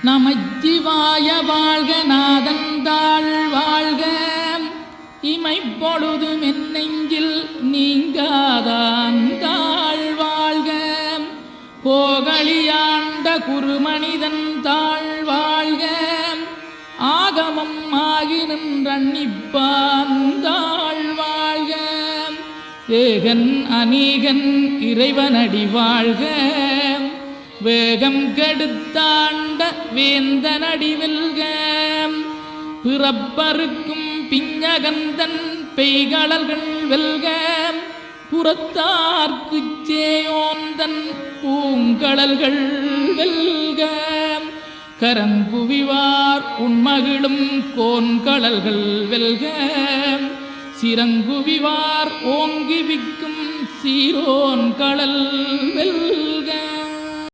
நமச்சிவாய வாழ்க நாதந்தாள் வாழ்க இமைப்பொழுதும் என் நெஞ்சில் நீங்காதாந்தாள் வாழ்க போகலியாண்ட குருமனிதன் தாழ் வாழ்க ஆகமம் ஆகி நின்றன்னிப்பாந்தாள் வாழ்க ஏகன் அநீகன் இறைவனடி வாழ்க வேகம் கெடுத்தாண்ட வேந்தனடி வெல்க பிறப்பருக்கும் பிஞ்சகந்தன் பெய்களல்கள் வெல்க புறத்தார்க்குச் சேயோந்தன் பூங்கடல்கள் வெல்க கரங்குவிவார் உண்மகிழும் கோன்கடல்கள் வெல்க சிறங்குவிவார் ஓங்கி விக்கும் சீரோன் கடல் வெல்க.